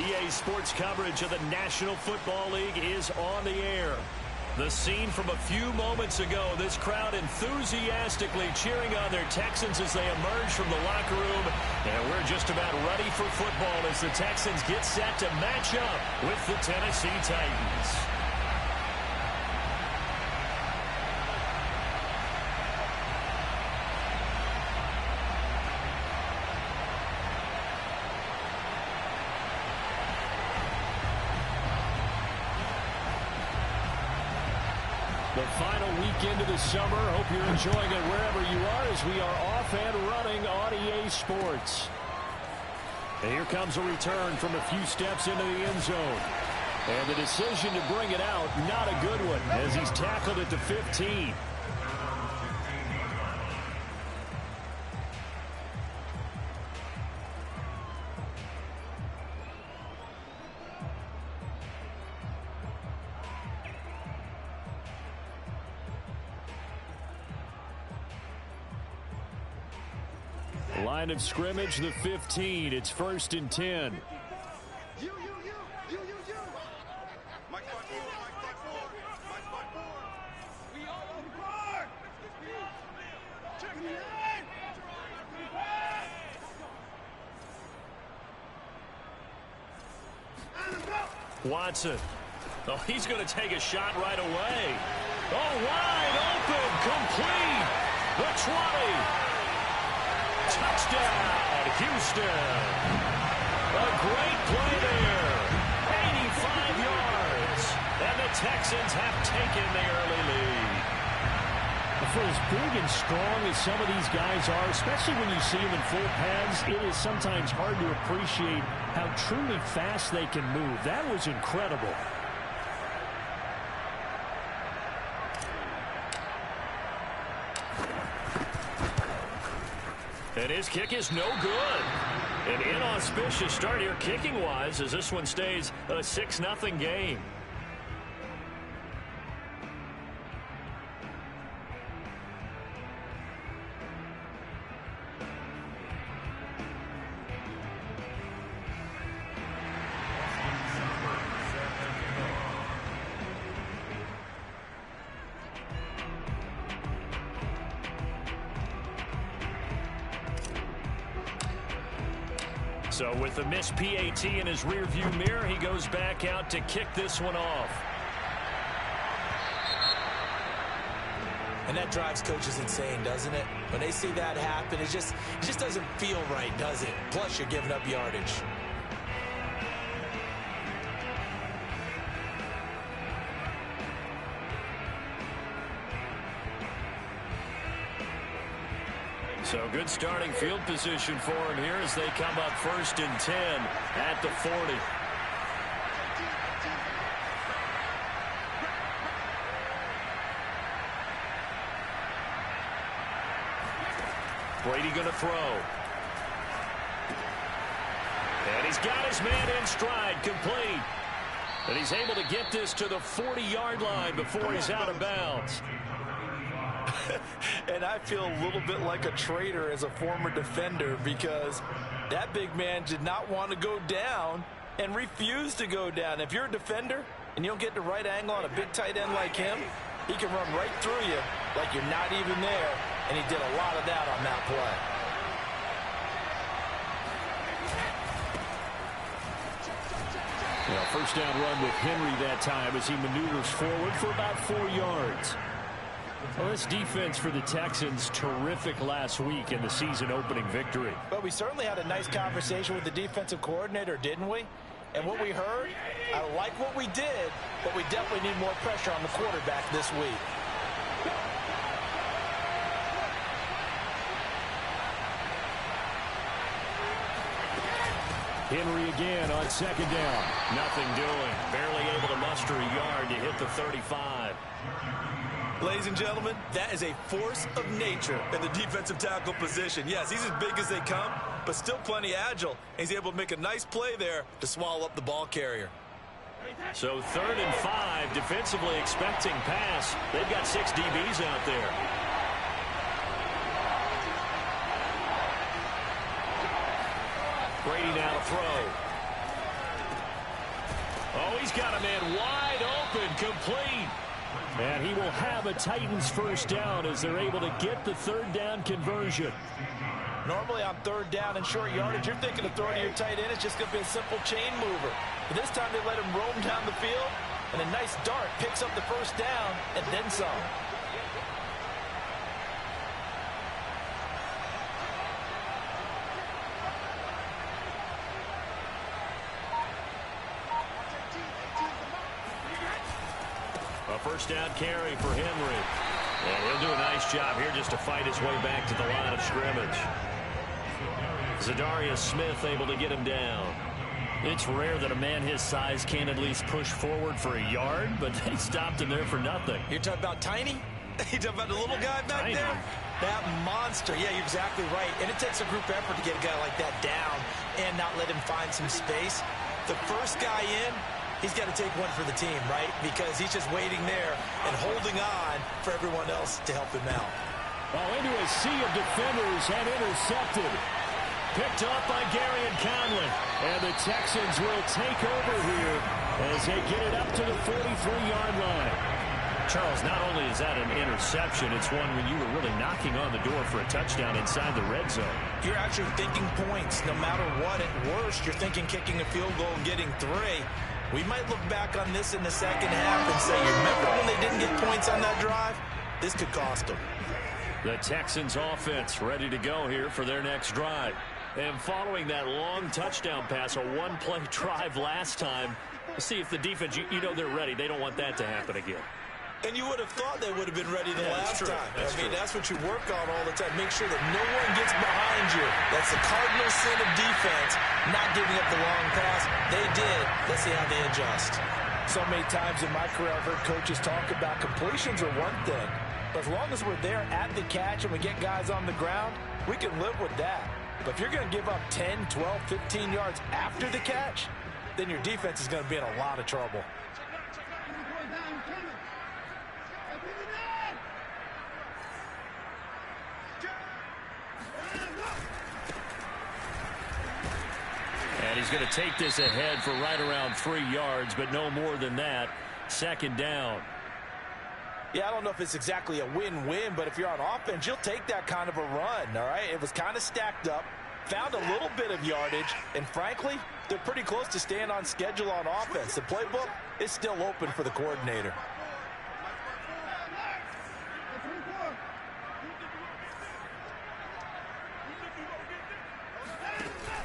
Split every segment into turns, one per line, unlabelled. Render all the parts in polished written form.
EA Sports coverage of the National Football League is on the air. The scene from a few moments ago, this crowd enthusiastically cheering on their Texans as they emerge from the locker room. And we're just about ready for football as the Texans get set to match up with the Tennessee Titans. The final weekend of the summer. Hope you're enjoying it wherever you are as we are off and running on EA Sports. And here comes a return from a few steps into the end zone. And the decision to bring it out, not a good one, as he's tackled at the 15. Line of scrimmage, the 15. It's 1st and 10. Watson. Oh, he's going to take a shot right away. Oh, wide open, complete. The 20. Touchdown, Houston. A great play there. 85 yards. And the Texans have taken the early lead. For as big and strong as some of these guys are, especially when you see them in full pads, it is sometimes hard to appreciate how truly fast they can move. That was incredible. And his kick is no good. An inauspicious start here kicking-wise as this one stays a 6-0 game. So with the missed PAT in his rearview mirror, he goes back out to kick this one off.
And that drives coaches insane, doesn't it? When they see that happen, it just doesn't feel right, does it? Plus, you're giving up yardage.
So good starting field position for him here as they come up 1st and 10 at the 40. Brady going to throw. And he's got his man in stride, complete. And he's able to get this to the 40-yard line before he's out of bounds.
And I feel a little bit like a traitor as a former defender because that big man did not want to go down and refused to go down. If you're a defender and you don't get the right angle on a big tight end like him, he can run right through you like you're not even there, and he did a lot of that on that play.
Well, first down run with Henry that time as he maneuvers forward for about 4 yards. Well, this defense for the Texans, terrific last week in the season-opening victory.
But we certainly had a nice conversation with the defensive coordinator, didn't we? And what we heard, I like what we did, but we definitely need more pressure on the quarterback this week.
Henry again on 2nd down. Nothing doing. Barely able to muster a yard to hit the 35.
Ladies and gentlemen, that is a force of nature in the defensive tackle position. Yes, he's as big as they come, but still plenty agile. And he's able to make a nice play there to swallow up the ball carrier.
So 3rd and 5, defensively expecting pass. They've got 6 DBs out there. Brady now to throw. Oh, he's got a man wide open, complete. And he will have a Titans first down as they're able to get the third down conversion.
Normally on third down and short yardage, you're thinking of throwing to your tight end. It's just going to be a simple chain mover. But this time they let him roam down the field, and a nice dart picks up the first down and then some.
A first down carry for Henry. And he'll do a nice job here just to fight his way back to the line of scrimmage. Zadarius Smith able to get him down. It's rare that a man his size can't at least push forward for a yard, but they stopped him there for nothing.
You're talking about tiny? You're talking about the little guy back
Tiny.
there? That monster. Yeah, you're exactly right. And it takes a group effort to get a guy like that down and not let him find some space. The first guy in, he's got to take one for the team, right? Because he's just waiting there and holding on for everyone else to help him out.
Oh, into a sea of defenders and intercepted. Picked up by Gary and Conley. And the Texans will take over here as they get it up to the 43-yard line. Charles, not only is that an interception, it's one when you were really knocking on the door for a touchdown inside the red zone.
You're actually thinking points no matter what. At worst, you're thinking kicking a field goal and getting 3. We might look back on this in the second half and say, you remember when they didn't get points on that drive? This could cost them.
The Texans offense ready to go here for their next drive. And following that long touchdown pass, a one-play drive last time, let's see if the defense, you know they're ready. They don't want that to happen again.
And you would have thought they would have been ready the last time.
That's true.
That's what you work on all the time. Make sure that no one gets behind you. That's the cardinal sin of defense, not giving up the long pass. They did. Let's see how they adjust. So many times in my career, I've heard coaches talk about completions are one thing. But as long as we're there at the catch and we get guys on the ground, we can live with that. But if you're going to give up 10, 12, 15 yards after the catch, then your defense is going to be in a lot of trouble.
And he's going to take this ahead for right around 3 yards, but no more than that. Second down.
Yeah, I don't know if it's exactly a win-win, but if you're on offense, you'll take that kind of a run, all right? It was kind of stacked up, found a little bit of yardage, and frankly, they're pretty close to staying on schedule on offense. The playbook is still open for the coordinator.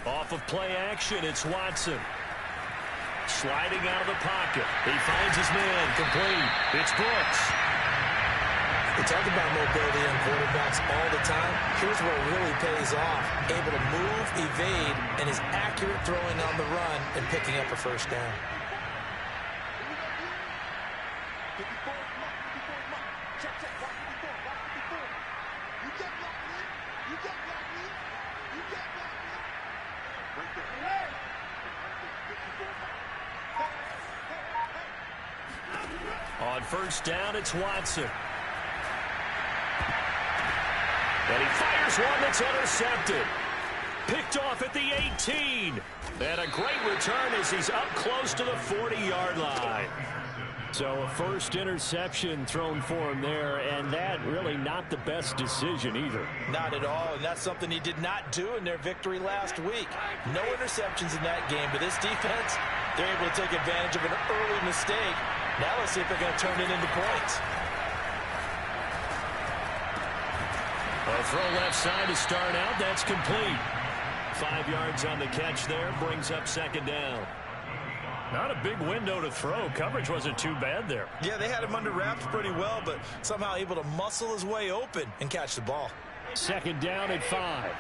Off of play action, it's Watson. Sliding out of the pocket. He finds his man, complete. It's Brooks.
We talk about mobility on quarterbacks all the time. Here's where it really pays off. Able to move, evade, and is accurate throwing on the run and picking up a first down.
On first down, it's Watson. And he fires one that's intercepted. Picked off at the 18. And a great return as he's up close to the 40-yard line. So a first interception thrown for him there, and that really not the best decision either.
Not at all, and that's something he did not do in their victory last week. No interceptions in that game, but this defense, they're able to take advantage of an early mistake. Now let's see if they're going to turn it into points.
A throw left side to start out. That's complete. 5 yards on the catch there. Brings up second down. Not a big window to throw. Coverage wasn't too bad there.
Yeah, they had him under wraps pretty well, but somehow able to muscle his way open and catch the ball.
Second down at 5.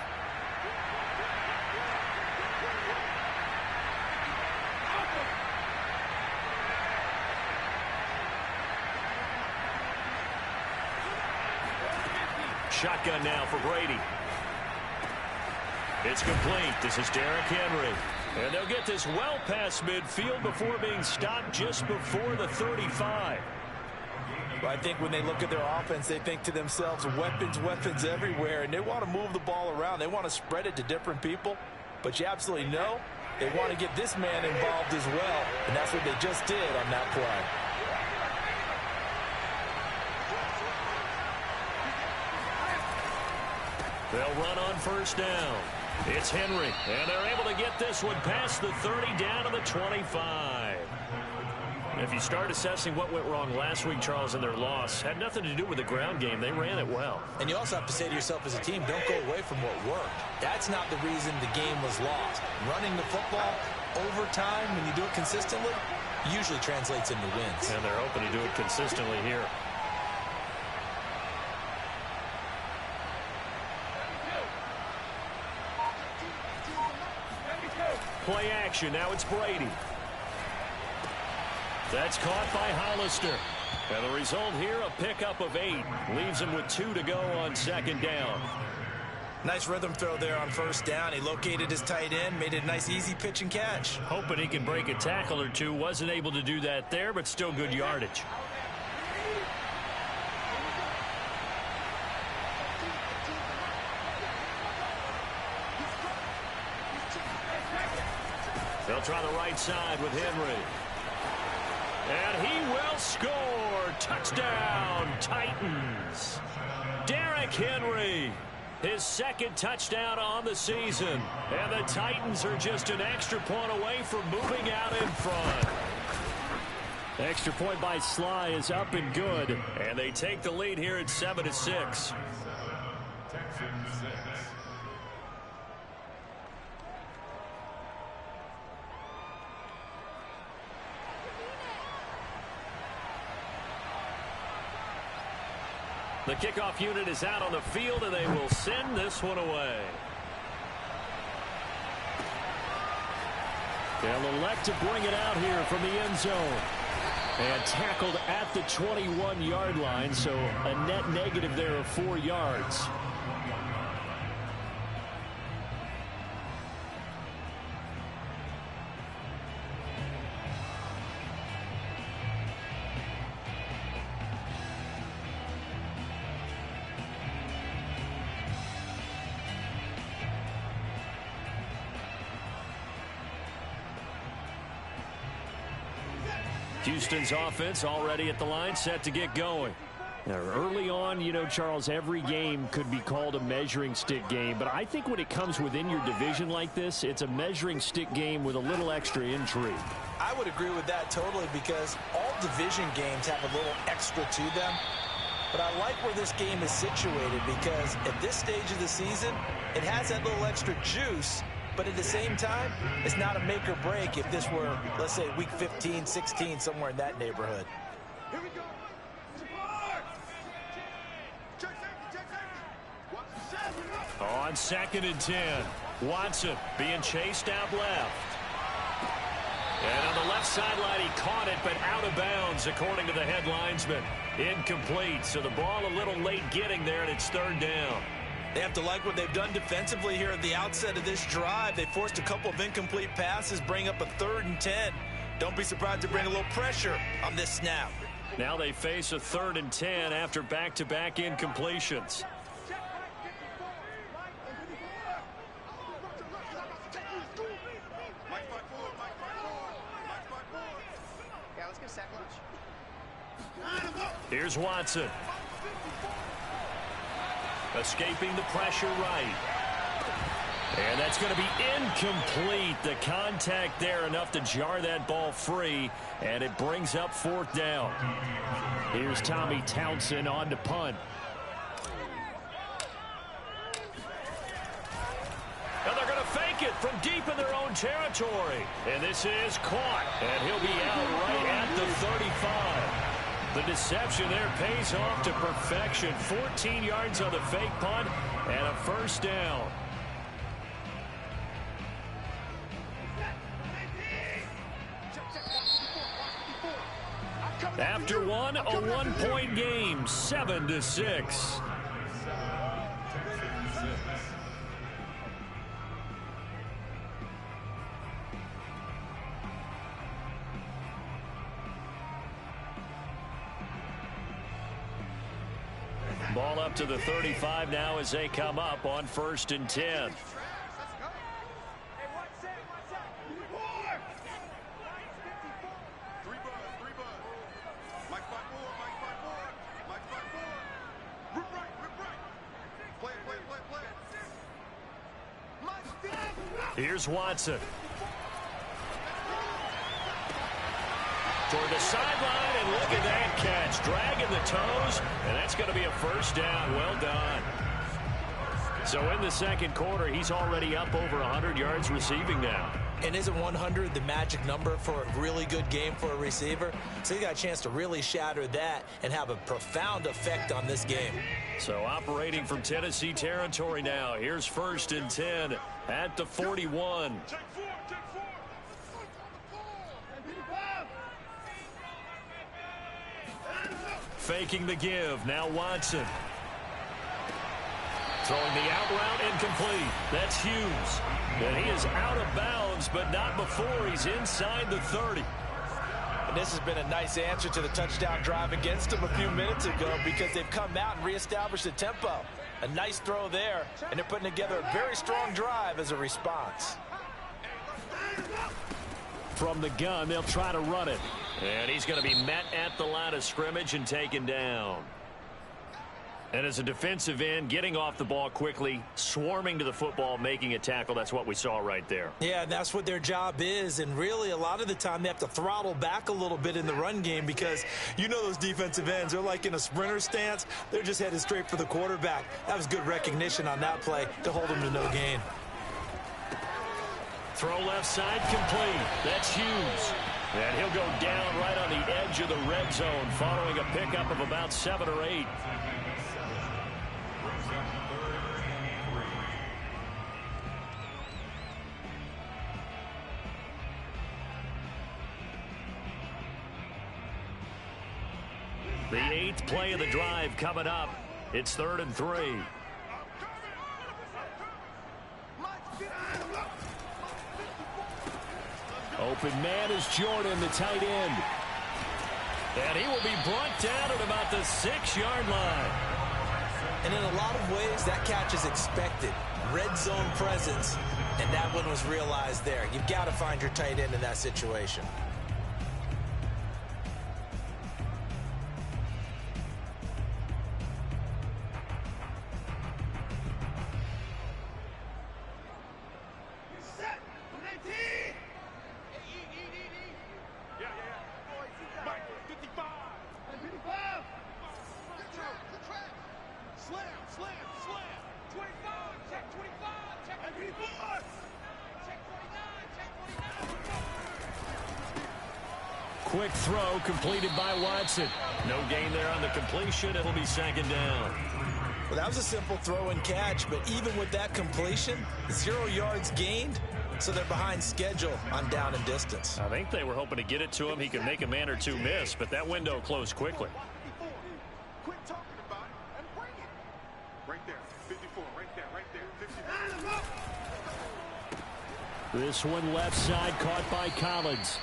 Shotgun now for Brady. It's complete. This is Derrick Henry. And they'll get this well past midfield before being stopped just before the 35.
Well, I think when they look at their offense, they think to themselves, weapons, weapons everywhere, and they want to move the ball around. They want to spread it to different people. But you absolutely know they want to get this man involved as well, and that's what they just did on that play.
They'll run on first down. It's Henry, and they're able to get this one past the 30 down to the 25. If you start assessing what went wrong last week, Charles, in their loss, had nothing to do with the ground game. They ran it well.
And you also have to say to yourself as a team, don't go away from what worked. That's not the reason the game was lost. Running the football over time, when you do it consistently, usually translates into wins.
And they're hoping to do it consistently here. Play action. Now it's Brady. That's caught by Hollister. And the result here, a pickup of 8. Leaves him with 2 to go on second down.
Nice rhythm throw there on first down. He located his tight end, made it a nice easy pitch and catch.
Hoping he can break a tackle or two. Wasn't able to do that there, but still good yardage. They'll try the right side with Henry. And he will score. Touchdown, Titans. Derrick Henry, his second touchdown on the season. And the Titans are just an extra point away from moving out in front. Extra point by Sly is up and good. And they take the lead here at 7-6. The kickoff unit is out on the field, and they will send this one away. They'll elect to bring it out here from the end zone. And tackled at the 21-yard line, so a net negative there of 4 yards. Houston's offense already at the line, set to get going. Now, early on, you know, Charles, every game could be called a measuring stick game. But I think when it comes within your division like this, it's a measuring stick game with a little extra intrigue.
I would agree with that totally, because all division games have a little extra to them. But I like where this game is situated, because at this stage of the season, it has that little extra juice. But at the same time, it's not a make or break if this were, let's say, week 15, 16, somewhere in that neighborhood.
Here we go.
On 2nd and 10, Watson being chased out left. And on the left sideline, he caught it, but out of bounds, according to the head linesman. Incomplete, so the ball a little late getting there, and it's 3rd down.
They have to like what they've done defensively here at the outset of this drive. They forced a couple of incomplete passes, bring up a 3rd and 10. Don't be surprised to bring a little pressure on this snap.
Now they face a 3rd and 10 after back-to-back incompletions. Here's Watson. Escaping the pressure right. And that's going to be incomplete. The contact there enough to jar that ball free. And it brings up 4th down. Here's Tommy Townsend on to punt. And they're going to fake it from deep in their own territory. And this is caught. And he'll be out right at the 35. The deception there pays off to perfection. 14 yards on the fake punt and a 1st down. After one, a 1-point game, 7-6. Ball up to the 35 now as they come up on 1st and 10. Here's Watson. Toward the sideline, and look at that catch. Dragging the toes, and that's going to be a first down. Well done. So in the second quarter, he's already up over 100 yards receiving now.
And isn't 100 the magic number for a really good game for a receiver? So he got a chance to really shatter that and have a profound effect on this game.
So operating from Tennessee territory now. Here's 1st and 10 at the 41. Faking the give. Now Watson. Throwing the out route incomplete. That's Hughes. And he is out of bounds, but not before he's inside the 30.
And this has been a nice answer to the touchdown drive against them a few minutes ago because they've come out and reestablished the tempo. A nice throw there, and they're putting together a very strong drive as a response.
From the gun, they'll try to run it. And he's going to be met at the line of scrimmage and taken down. And as a defensive end, getting off the ball quickly, swarming to the football, making a tackle, that's what we saw right there.
Yeah, that's what their job is. And really, a lot of the time, they have to throttle back a little bit in the run game because you know those defensive ends, they're like in a sprinter stance. They're just headed straight for the quarterback. That was good recognition on that play to hold them to no gain.
Throw left side complete. That's Hughes. And he'll go down right on the edge of the red zone following a pickup of about 7 or 8. The 8th play of the drive coming up. It's 3rd and 3. Open man is Jordan, the tight end. And he will be brought down at about the 6-yard line.
And in a lot of ways, that catch is expected. Red zone presence, and that one was realized there. You've got to find your tight end in that situation.
Quick throw completed by Watson. No gain there on the completion. It'll be 2nd down.
Well, that was a simple throw and catch, but even with that completion, 0 yards gained, so they're behind schedule on down and distance.
I think they were hoping to get it to him. He could make a man or two miss, but that window closed quickly.
Quit talking about it and bring it. Right there, 54, right there, 54.
This one left side caught by Collins.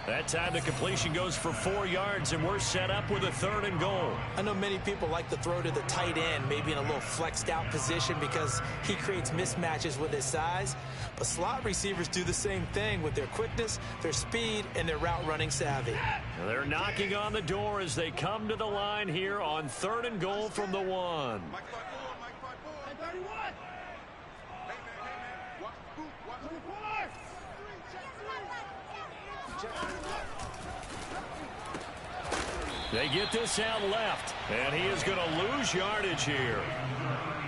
That time the completion goes for 4 yards, and we're set up with a 3rd and goal.
I know many people like to throw to the tight end, maybe in a little flexed out position because he creates mismatches with his size. But slot receivers do the same thing with their quickness, their speed, and their route running savvy.
They're knocking on the door as they come to the line here on 3rd and goal from the 1.
Mike 5-4, 31. Hey, man, watch the boot, watch the boot.
They get this out left, and he is going to lose yardage here.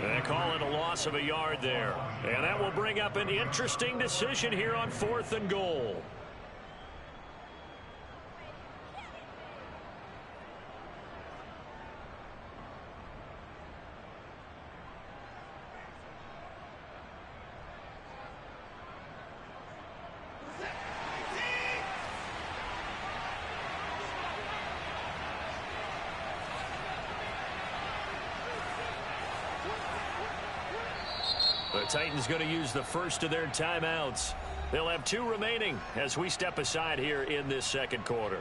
They call it a loss of a yard there. And that will bring up an interesting decision here on 4th and goal. The Titans going to use the first of their timeouts. They'll have 2 remaining as we step aside here in this second quarter.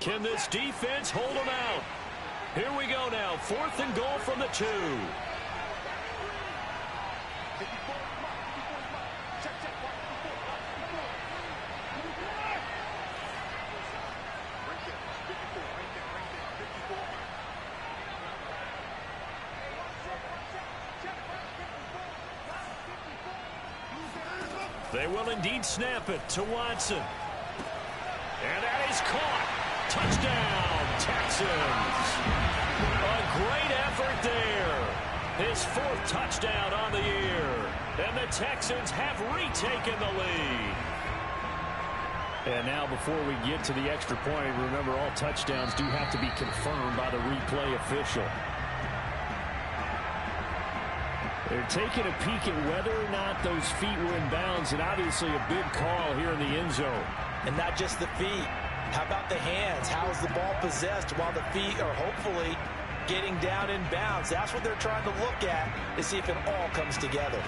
Can this defense hold them out? Here we go now. 4th and goal from the 2. They will indeed snap it to Watson. And that is caught. Touchdown, Texans. A great effort there. His 4th touchdown on the year. And the Texans have retaken the lead. And now before we get to the extra point, remember all touchdowns do have to be confirmed by the replay official. They're taking a peek at whether or not those feet were in bounds, and obviously a big call here in the end zone.
And not just the feet. How about the hands? How is the ball possessed while the feet are hopefully getting down in bounds? That's what they're trying to look at to see if it all comes together.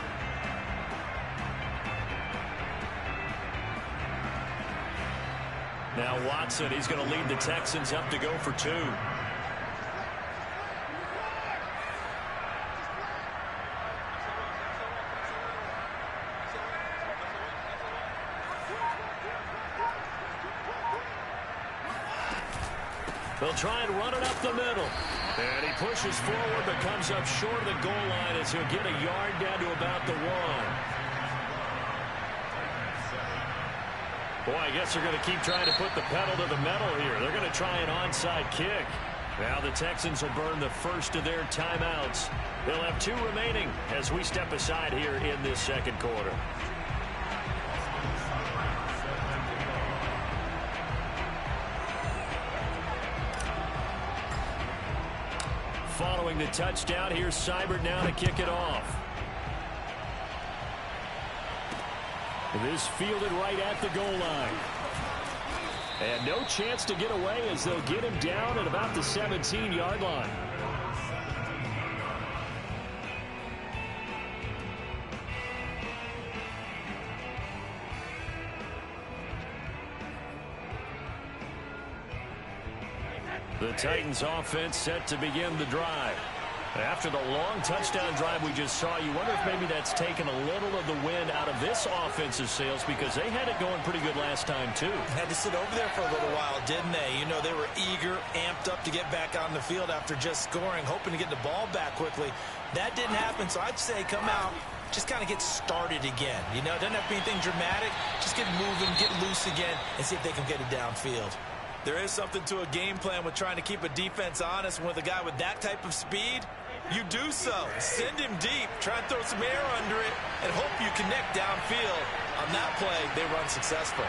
Now Watson, he's going to lead the Texans up to go for 2. They'll try and run it up the middle. And he pushes forward but comes up short of the goal line as he'll get a yard down to about the 1. Boy, I guess they're going to keep trying to put the pedal to the metal here. They're going to try an onside kick. Now the Texans will burn the first of their timeouts. They'll have 2 remaining as we step aside here in this second quarter. Following the touchdown, here's Seibert now to kick it off. This fielded right at the goal line. And no chance to get away as they'll get him down at about the 17-yard line. The Titans offense set to begin the drive. After the long touchdown drive we just saw, you wonder if maybe that's taken a little of the wind out of this offensive sails because they had it going pretty good last time too.
Had to sit over there for a little while, didn't they? You know, they were eager, amped up to get back on the field after just scoring, hoping to get the ball back quickly. That didn't happen, so I'd say come out, just kind of get started again. You know, it doesn't have to be anything dramatic. Just get moving, get loose again, and see if they can get it downfield.
There is something to a game plan with trying to keep a defense honest. With a guy with that type of speed, you do so. Send him deep. Try and throw some air under it and hope you connect downfield. On that play, they run successful.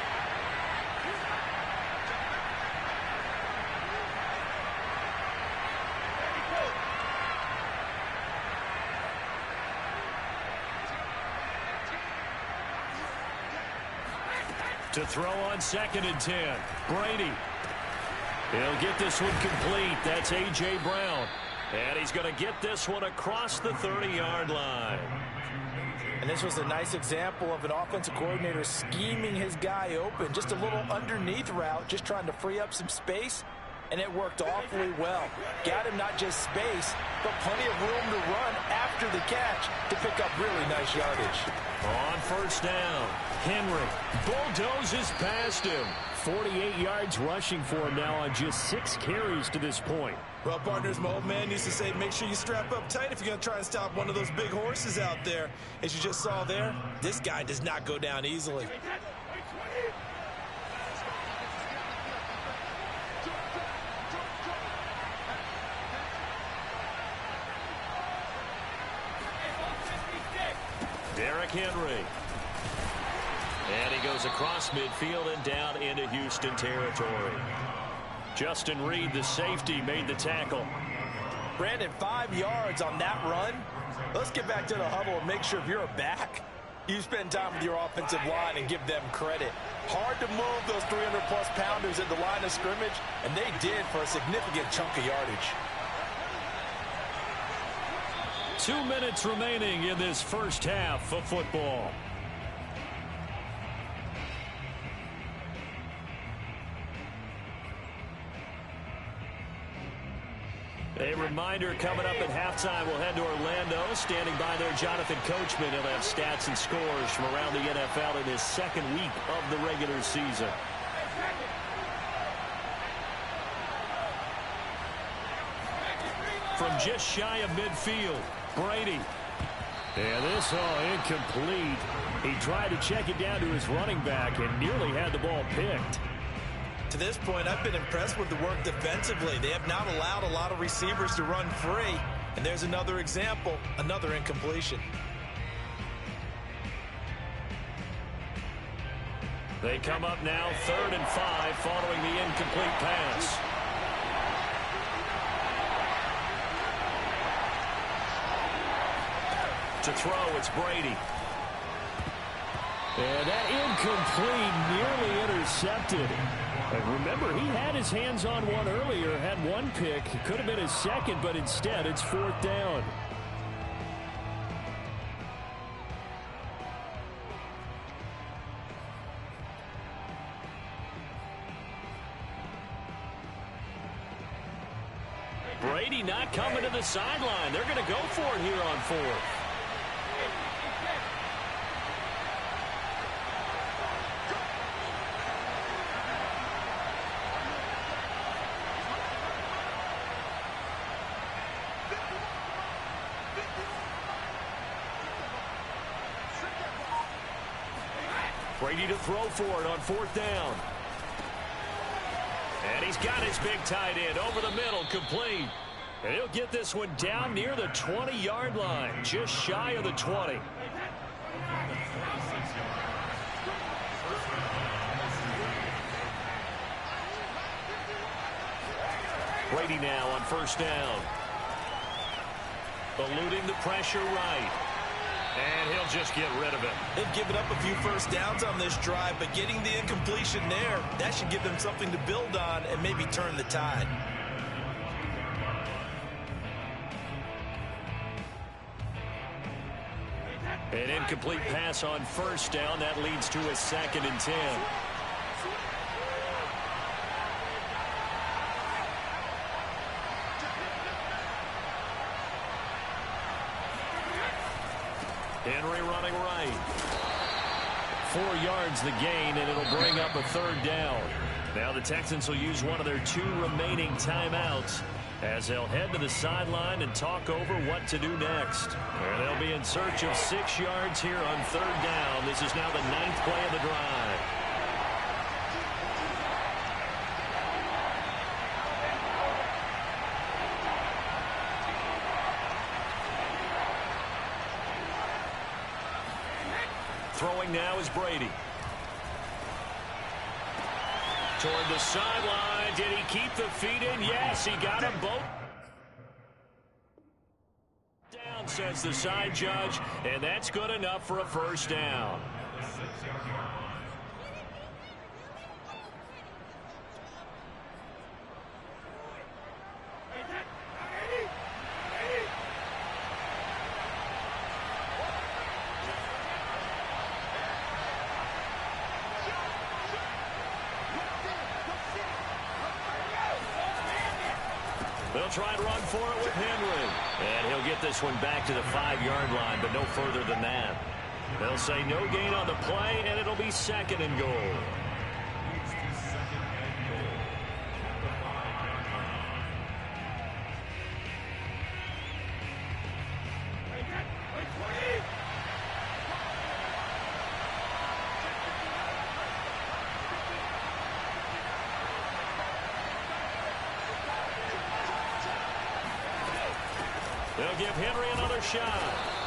To throw on 2nd and 10. Brady. He'll get this one complete. That's A.J. Brown. And he's going to get this one across the 30-yard line.
And this was a nice example of an offensive coordinator scheming his guy open. Just a little underneath route, just trying to free up some space. And it worked awfully well. Got him not just space, but plenty of room to run after the catch to pick up really nice yardage.
On 1st down, Henry bulldozes past him. 48 yards rushing for him now on just 6 carries to this point.
Well, partners, my old man used to say, make sure you strap up tight if you're going to try and stop one of those big horses out there. As you just saw there, this guy does not go down easily.
Derrick Henry. And he goes across midfield and down into Houston territory. Justin Reed, the safety, made the tackle.
Brandon, 5 yards on that run. Let's get back to the huddle and make sure if you're a back, you spend time with your offensive line and give them credit. Hard to move those 300-plus pounders at the line of scrimmage, and they did for a significant chunk of yardage.
2 minutes remaining in this first half of football. A reminder, coming up at halftime, we'll head to Orlando. Standing by there, Jonathan Coachman. He'll have stats and scores from around the NFL in his 2nd week of the regular season. From just shy of midfield, Brady. And this incomplete. He tried to check it down to his running back and nearly had the ball picked.
To this point, I've been impressed with the work defensively. They have not allowed a lot of receivers to run free. And there's another example, another incompletion.
They come up now 3rd and 5 following the incomplete pass. To throw, it's Brady. And that incomplete, nearly intercepted. And remember, he had his hands on one earlier, had one pick. It could have been his second, but instead it's 4th down. Brady not coming to the sideline. They're going to go for it here on 4th. Brady to throw for it on 4th down. And he's got his big tight end over the middle, complete. And he'll get this one down near the 20-yard line, just shy of the 20. Brady now on 1st down. Eluding the pressure right. And he'll just get rid of it.
They've given up a few first downs on this drive, but getting the incompletion there, that should give them something to build on and maybe turn the tide.
An incomplete pass on 1st down. That leads to a 2nd and 10. Henry running right. 4 yards the gain, and it'll bring up a 3rd down. Now the Texans will use one of their 2 remaining timeouts as they'll head to the sideline and talk over what to do next. And they'll be in search of 6 yards here on 3rd down. This is now the 9th play of the drive. Throwing now is Brady. Toward the sideline. Did he keep the feet in? Yes, he got them both. Down, says the side judge, and that's good enough for a 1st down. They'll try and run for it with Henry. And he'll get this one back to the 5-yard line, but no further than that. They'll say no gain on the play, and it'll be 2nd and goal. They'll give Henry another shot.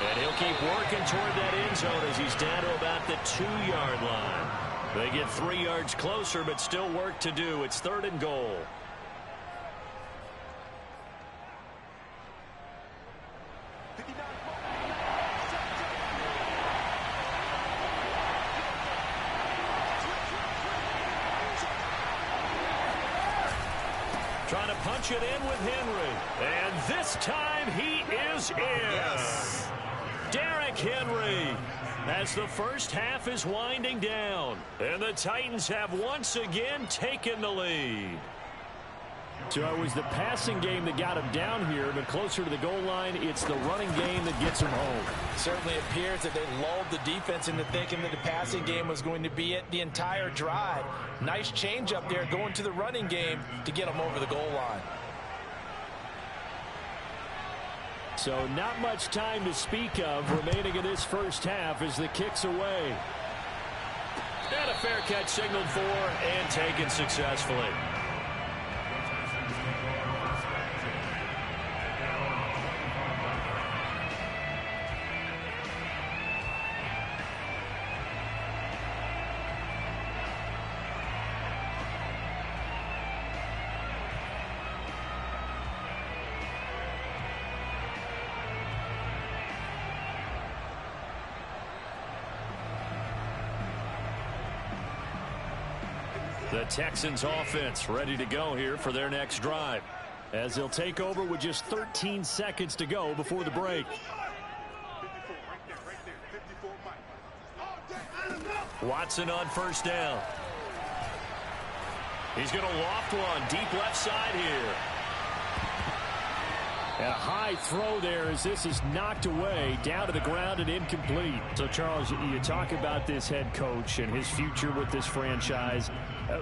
And he'll keep working toward that end zone as he's down to about the 2-yard line. They get 3 yards closer, but still work to do. It's 3rd and goal. Trying to punch it in with Henry. And this time he is in.
Yes.
Derrick Henry as the first half is winding down. And the Titans have once again taken the lead. So it was the passing game that got him down here, but closer to the goal line, it's the running game that gets him home.
It certainly appears that they lulled the defense into thinking that the passing game was going to be it the entire drive. Nice change up there going to the running game to get them over the goal line.
So not much time to speak of remaining in this first half as the kick's away. And a fair catch signaled for and taken successfully. The Texans offense ready to go here for their next drive as they'll take over with just 13 seconds to go before the break.
54, right there, 54, Mike.
Watson on first down. He's going to loft one deep left side here. And a high throw there as this is knocked away down to the ground and incomplete. So, Charles, you talk about this head coach and his future with this franchise.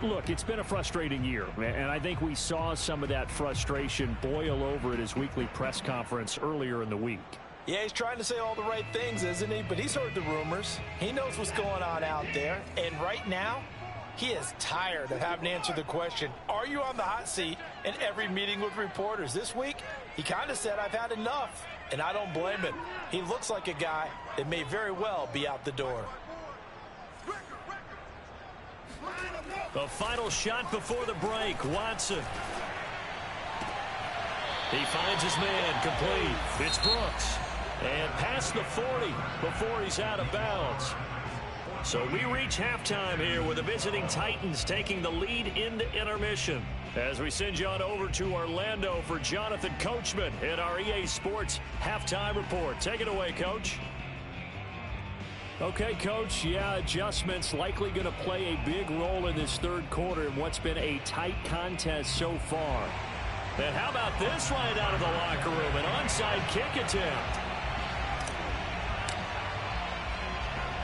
Look, it's been a frustrating year, and I think we saw some of that frustration boil over at his weekly press conference earlier in the week.
Yeah, he's trying to say all the right things, isn't he? But he's heard the rumors. He knows what's going on out there. And right now, he is tired of having to answer the question, are you on the hot seat, in every meeting with reporters. This week, he kind of said, I've had enough. And I don't blame him. He looks like a guy that may very well be out the door.
The final shot before the break, Watson. He finds his man complete. It's Brooks. And past the 40 before he's out of bounds. So we reach halftime here with the visiting Titans taking the lead into intermission. As we send you on over to Orlando for Jonathan Coachman in our EA Sports Halftime Report. Take it away, Coach. Okay, Coach, yeah, adjustments likely going to play a big role in this third quarter in what's been a tight contest so far. And how about this right out of the locker room, an onside kick attempt.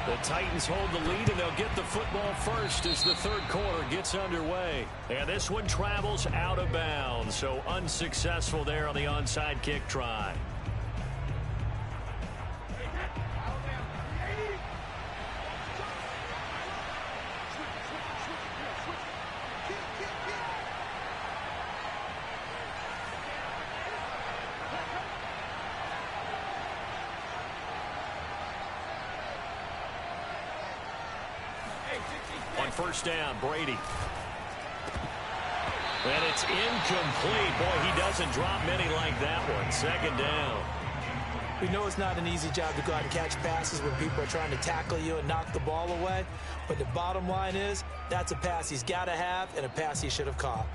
The Titans hold the lead, and they'll get the football first as the third quarter gets underway. And this one travels out of bounds, so unsuccessful there on the onside kick try. On first down, Brady. And it's incomplete. Boy, he doesn't drop many like that one. Second down.
We know it's not an easy job to go out and catch passes when people are trying to tackle you and knock the ball away. But the bottom line is, that's a pass he's got to have and a pass he should have caught.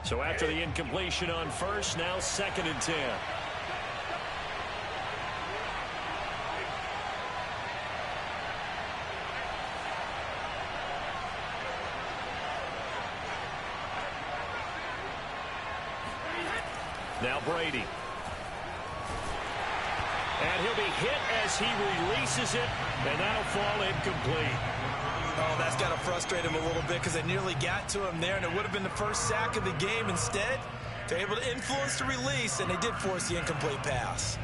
So after the incompletion on first, now second and 10. Now Brady. And he'll be hit as he releases it, and that'll fall incomplete.
Oh, that's got to frustrate him a little bit because they nearly got to him there, and it would have been the first sack of the game. Instead, they're able to influence the release, and they did force the incomplete pass.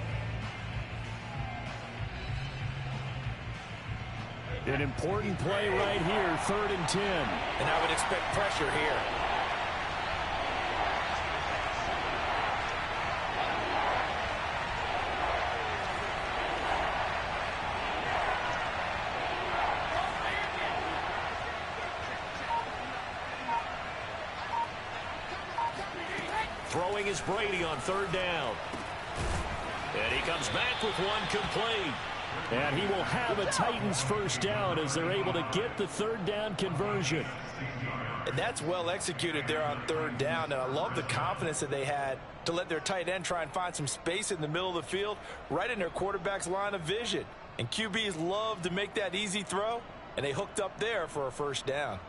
An important play right here, 3rd and 10.
And I would expect pressure here.
Throwing is Brady on 3rd down. And he comes back with one complete. And he will have a Titans first down as they're able to get the 3rd down conversion.
And that's well executed there on 3rd down. And I love the confidence that they had to let their tight end try and find some space in the middle of the field, right in their quarterback's line of vision. And QBs love to make that easy throw, and they hooked up there for a first down.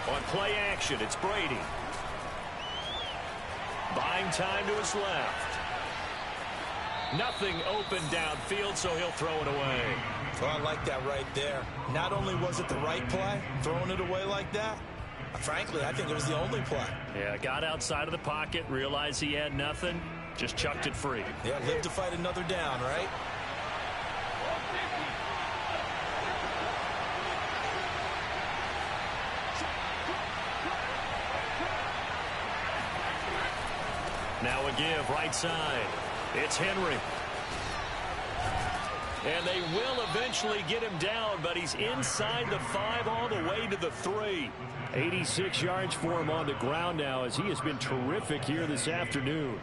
On play action, it's Brady. Buying time to his left. Nothing open downfield, so he'll throw it away.
Well, I like that right there. Not only was it the right play, throwing it away like that, frankly, I think it was the only play.
Yeah, got outside of the pocket, realized he had nothing, just chucked it free.
Yeah, live to fight another down, right?
Now a give, right side. It's Henry. And they will eventually get him down, but he's inside the 5 all the way to the 3. 86 yards for him on the ground now as he has been terrific here this afternoon.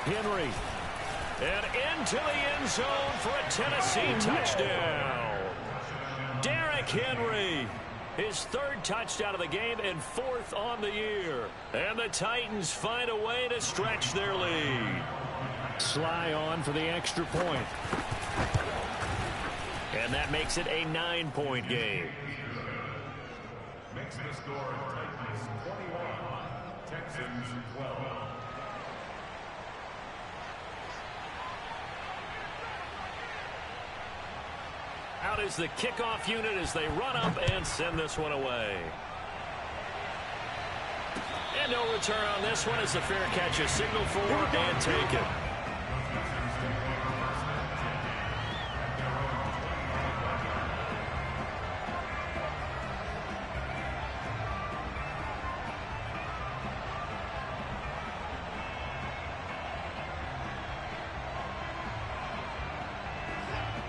Henry. And into the end zone for a Tennessee touchdown. Derrick Henry. His 3rd touchdown of the game and 4th on the year. And the Titans find a way to stretch their lead. Sly on for the extra point. And that makes it a 9-point game.
Makes the score Titans 21, Texans 12.
Out is the kickoff unit as they run up and send this one away. And no return on this one as the fair catch is signaled for and taken.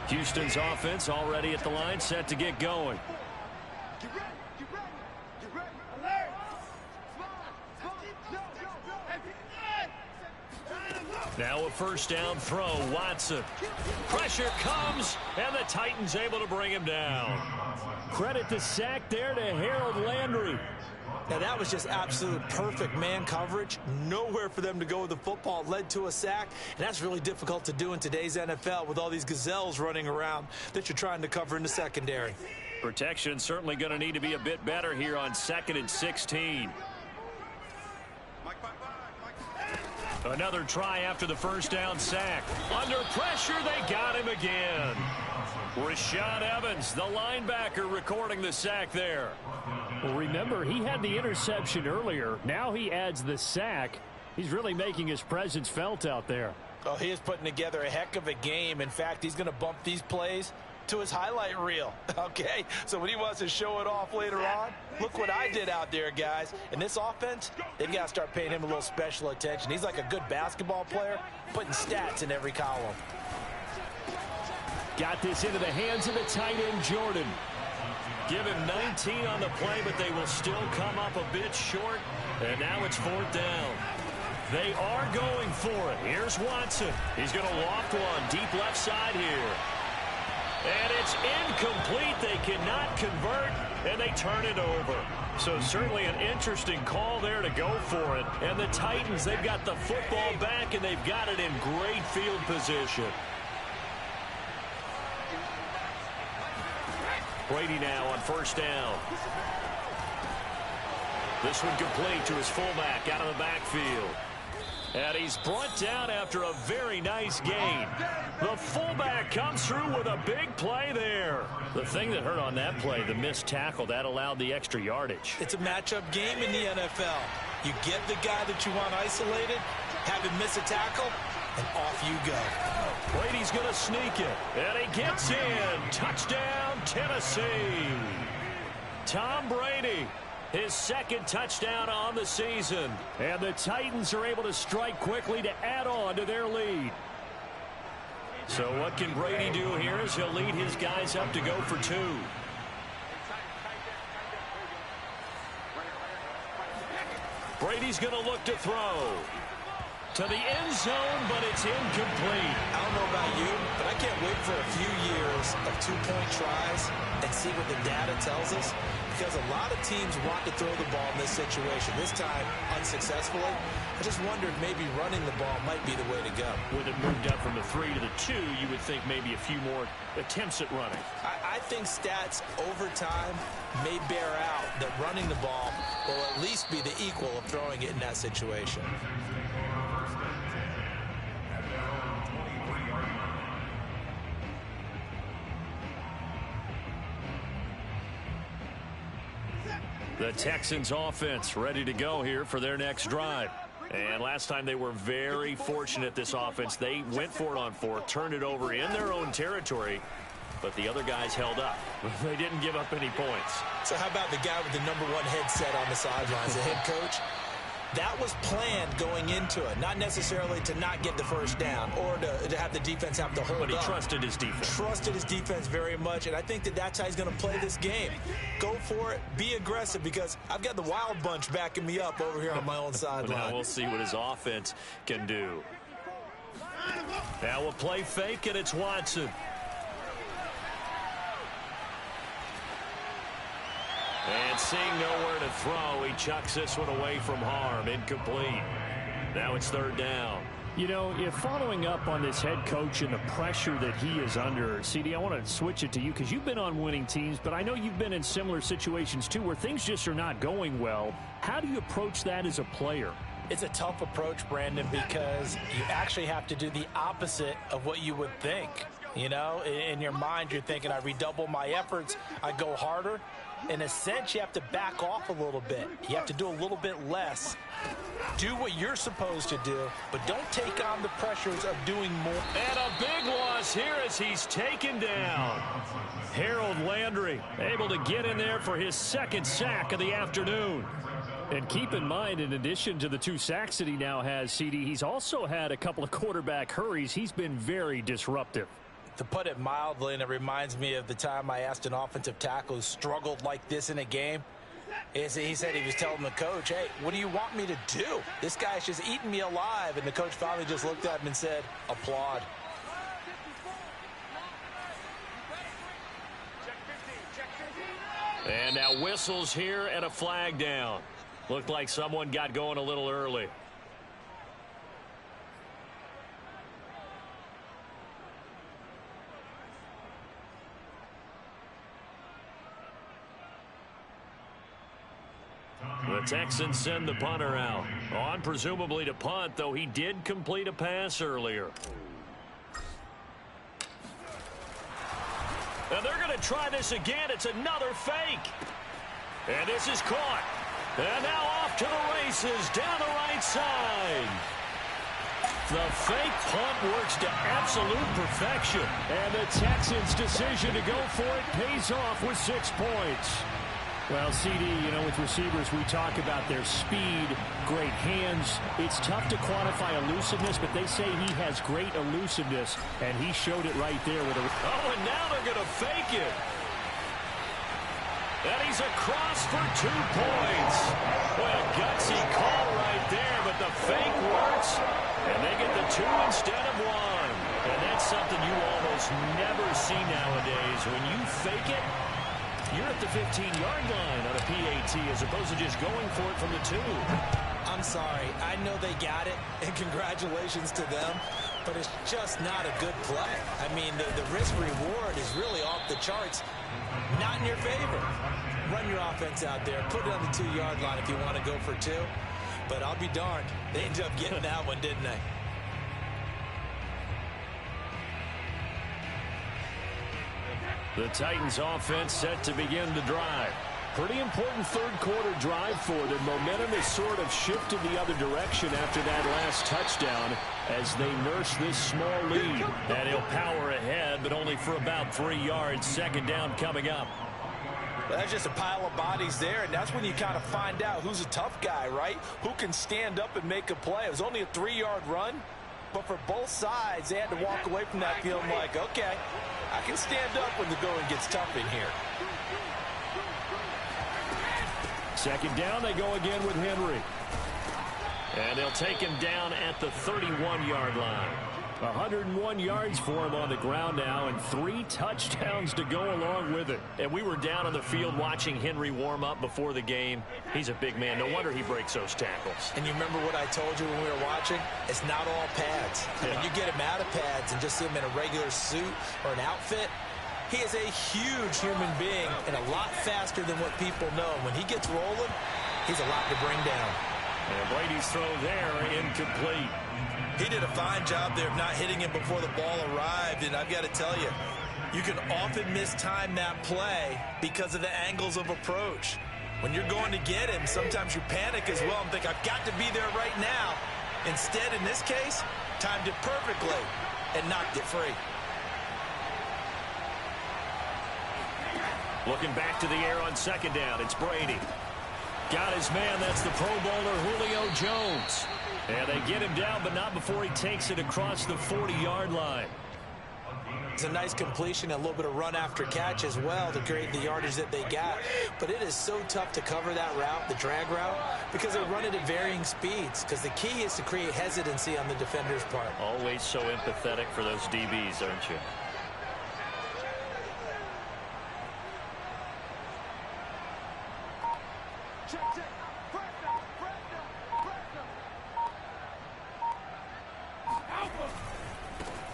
Houston's offense already at the line, set to get going.
Get ready, get ready, get ready. Alert!
Now a first down throw, Watson. Pressure comes, and the Titans able to bring him down. Credit the sack there to Harold Landry.
Now, that was just absolute perfect man coverage. Nowhere for them to go with the football. Led to a sack, and that's really difficult to do in today's NFL with all these gazelles running around that you're trying to cover in the secondary.
Protection certainly going to need to be a bit better here on 2nd and 16. Another try after the first down sack. Under pressure, they got him again. Rashad Evans, the linebacker, recording the sack there. Well, remember, he had the interception earlier. Now he adds the sack. He's really making his presence felt out there.
Oh, he is putting together a heck of a game. In fact, he's going to bump these plays to his highlight reel. Okay, so when he wants to show it off later on, look what I did out there, guys. In this offense, they've got to start paying him a little special attention. He's like a good basketball player, putting stats in every column.
Got this into the hands of the tight end, Jordan. Give him 19 on the play, but they will still come up a bit short. And now it's 4th down. They are going for it. Here's Watson. He's going to loft one deep left side here. And it's incomplete. They cannot convert, and they turn it over. So certainly an interesting call there to go for it. And the Titans, they've got the football back, and they've got it in great field position. Brady now on first down. This one complete to his fullback out of the backfield. And he's brought down after a very nice gain. The fullback comes through with a big play there. The thing that hurt on that play, the missed tackle, that allowed the extra yardage.
It's a matchup game in the NFL. You get the guy that you want isolated, have him miss a tackle, and off you go.
Brady's going to sneak it, and he gets in. Touchdown, Tennessee. Tom Brady, his 2nd touchdown on the season. And the Titans are able to strike quickly to add on to their lead. So what can Brady do here as he'll lead his guys up to go for 2. Brady's going to look to throw. to the end zone, but it's incomplete.
I don't know about you, but I can't wait for a few years of two-point tries and see what the data tells us, because a lot of teams want to throw the ball in this situation. This time, unsuccessfully. I just wondered maybe running the ball might be the way to go.
With it moved up from the 3 to the 2, you would think maybe a few more attempts at running.
I think stats over time may bear out that running the ball will at least be the equal of throwing it in that situation.
The Texans offense ready to go here for their next drive. And last time they were very fortunate, this offense. They went for it on 4, turned it over in their own territory, but the other guys held up. They didn't give up any points.
So how about the guy with the #1 headset on the sidelines, the head coach? That was planned going into it, not necessarily to not get the first down or to have the defense have to hold up.
But he trusted his defense.
Trusted his defense very much, and I think that's how he's going to play this game. Go for it, be aggressive, because I've got the wild bunch backing me up over here on my own sideline.
Now we'll see what his offense can do. Now we'll play fake, and it's Watson. And seeing nowhere to throw, he chucks this one away from harm. Incomplete. Now it's 3rd down.
You know, if following up on this head coach and the pressure that he is under, CD, I want to switch it to you because you've been on winning teams, but I know you've been in similar situations too where things just are not going well. How do you approach that as a player?
It's a tough approach, Brandon, because you actually have to do the opposite of what you would think. You know, in your mind, you're thinking, I redouble my efforts, I go harder. In a sense, you have to back off a little bit. You have to do a little bit less. Do what you're supposed to do, but don't take on the pressures of doing more.
And a big loss here as he's taken down. Harold Landry able to get in there for his 2nd sack of the afternoon.
And keep in mind, in addition to the 2 sacks that he now has, CD, he's also had a couple of quarterback hurries. He's been very disruptive.
To put it mildly, and it reminds me of the time I asked an offensive tackle who struggled like this in a game. He said he was telling the coach, hey, what do you want me to do? This guy's just eating me alive. And the coach finally just looked at him and said, applaud.
And now whistles here and a flag down. Looked like someone got going a little early. The Texans send the punter out. On presumably to punt, though he did complete a pass earlier. And they're going to try this again. It's another fake. And this is caught. And now off to the races down the right side. The fake punt works to absolute perfection.
And the Texans' decision to go for it pays off with 6 points. Well, CD, you know, with receivers, we talk about their speed, great hands. It's tough to quantify elusiveness, but they say he has great elusiveness, and he showed it right there with a...
Oh, and now they're going to fake it. And he's across for 2 points. What a gutsy call right there, but the fake works, and they get the 2 instead of 1. And that's something you almost never see nowadays. When you fake it, you're at the 15-yard line on a PAT as opposed to just going for it from the 2.
I'm sorry. I know they got it, and congratulations to them, but it's just not a good play. I mean, the risk-reward is really off the charts. Not in your favor. Run your offense out there. Put it on the 2-yard line if you want to go for 2. But I'll be darned. They ended up getting that one, didn't they?
The Titans offense set to begin the drive.
Pretty important 3rd quarter drive for them. Momentum has sort of shifted the other direction after that last touchdown as they nurse this small lead.
And he'll power ahead, but only for about 3 yards. 2nd down coming up.
That's just a pile of bodies there, and that's when you kind of find out who's a tough guy, right? Who can stand up and make a play. It was only a 3-yard run, but for both sides, they had to walk away from that feeling like, okay, I can stand up when the going gets tough in here.
2nd down, they go again with Henry. And they'll take him down at the 31-yard line. 101 yards for him on the ground now, and 3 touchdowns to go along with it. And we were down on the field watching Henry warm up before the game. He's a big man. No wonder he breaks those tackles.
And you remember what I told you when we were watching? It's not all pads.
Yeah.
When you get him out of pads and just see him in a regular suit or an outfit, he is a huge human being and a lot faster than what people know. When he gets rolling, he's a lot to bring down.
And Brady's throw there incomplete.
He did a fine job there of not hitting him before the ball arrived, and I've got to tell you, you can often mistime that play because of the angles of approach. When you're going to get him, sometimes you panic as well and think, I've got to be there right now. Instead, in this case, timed it perfectly and knocked it free.
Looking back to the air on second down, it's Brady. Got his man, that's the Pro Bowler Julio Jones. And they get him down, but not before he takes it across the 40-yard line.
It's a nice completion, a little bit of run after catch as well to create the yardage that they got. But it is so tough to cover that route, the drag route, because they run it at varying speeds. Because the key is to create hesitancy on the defender's part.
Always so empathetic for those DBs, aren't you?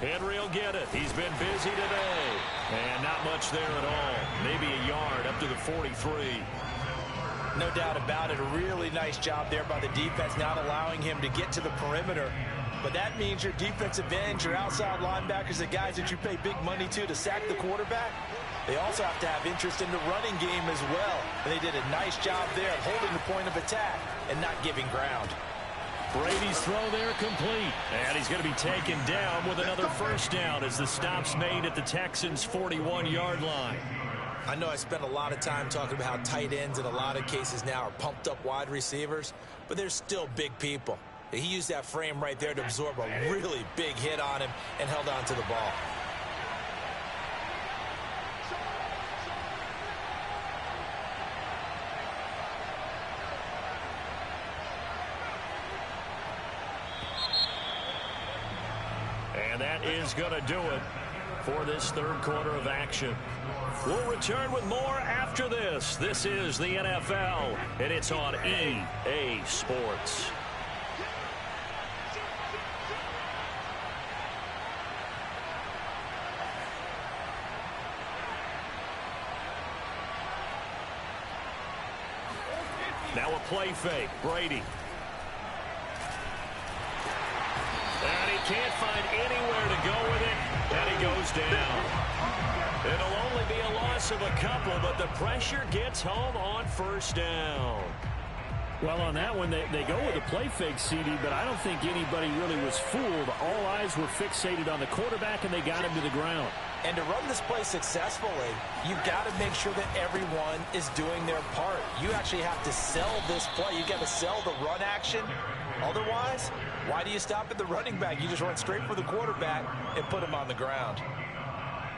Henry will get it. He's been busy today. And not much there at all. Maybe a yard up to the 43.
No doubt about it. A really nice job there by the defense, not allowing him to get to the perimeter. But that means your defensive ends, your outside linebackers, the guys that you pay big money to sack the quarterback, they also have to have interest in the running game as well. And they did a nice job there of holding the point of attack and not giving ground.
Brady's throw there complete. And he's going to be taken down with another first down as the stop's made at the Texans' 41-yard line.
I know I spent a lot of time talking about how tight ends in a lot of cases now are pumped up wide receivers, but they're still big people. He used that frame right there to absorb a really big hit on him and held on to the ball.
And that is going to do it for this third quarter of action. We'll return with more after this. This is the NFL, and it's on EA Sports. Now a play fake. Brady. And he can't find anywhere to go with it, and he goes down. It'll only be a loss of a couple, but the pressure gets home on first down. Well, on that one, they go with a play fake, CD, but I don't think anybody really was fooled. All eyes were fixated on the quarterback, and they got him to the ground.
And to run this play successfully, you've got to make sure that everyone is doing their part. You actually have to sell this play. You've got to sell the run action. Otherwise, why do you stop at the running back? You just run straight for the quarterback and put him on the ground.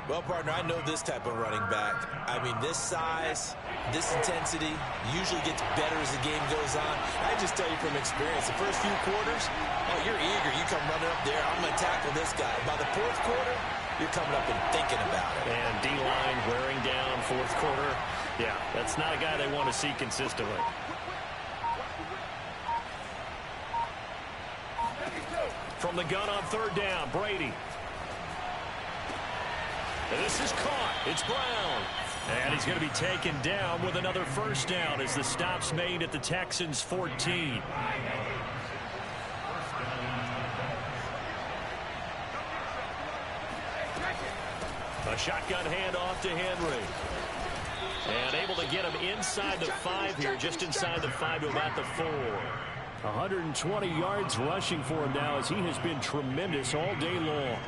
Well, partner, I know this type of running back. I mean, this size, this intensity usually gets better as the game goes on. I just tell you from experience, the first few quarters, oh, you're eager. You come running up there, I'm going to tackle this guy. By the fourth quarter, you're coming up and thinking about it.
And D-line wearing down fourth quarter. Yeah, that's not a guy they want to see consistently. From the gun on third down, Brady. And this is caught. It's Brown. And he's going to be taken down with another first down as the stop's made at the Texans' 14. A shotgun handoff to Henry. And able to get him inside the 5 here, just inside the 5 to about the 4. 120 yards rushing for him now as he has been tremendous all day long.